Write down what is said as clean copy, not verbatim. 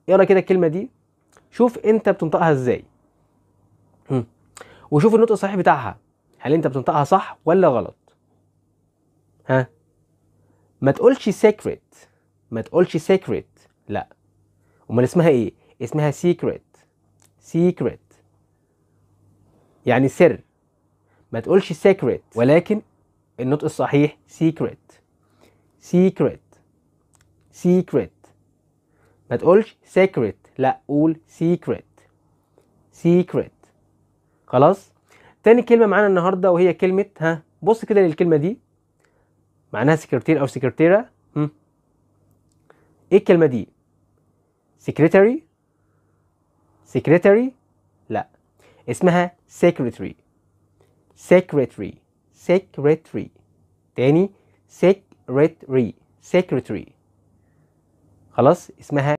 اقرا كده الكلمه دي، شوف انت بتنطقها ازاي، وشوف النطق الصحيح بتاعها، هل انت بتنطقها صح ولا غلط؟ ها، ما تقولش secret، ما تقولش secret، لا، امال اسمها ايه؟ اسمها secret، secret يعني سر. ما تقولش secret، ولكن النطق الصحيح secret، secret، secret. ما تقولش secret، لا، قول secret، secret. خلاص. تاني كلمة معانا النهاردة وهي كلمة بص كده للكلمة دي، معناها سكرتير أو سكرتيرة. إيه الكلمة دي؟ secretary، secretary، لا، اسمها secretary، secretary، secretary. تاني secretary، secretary. خلاص، اسمها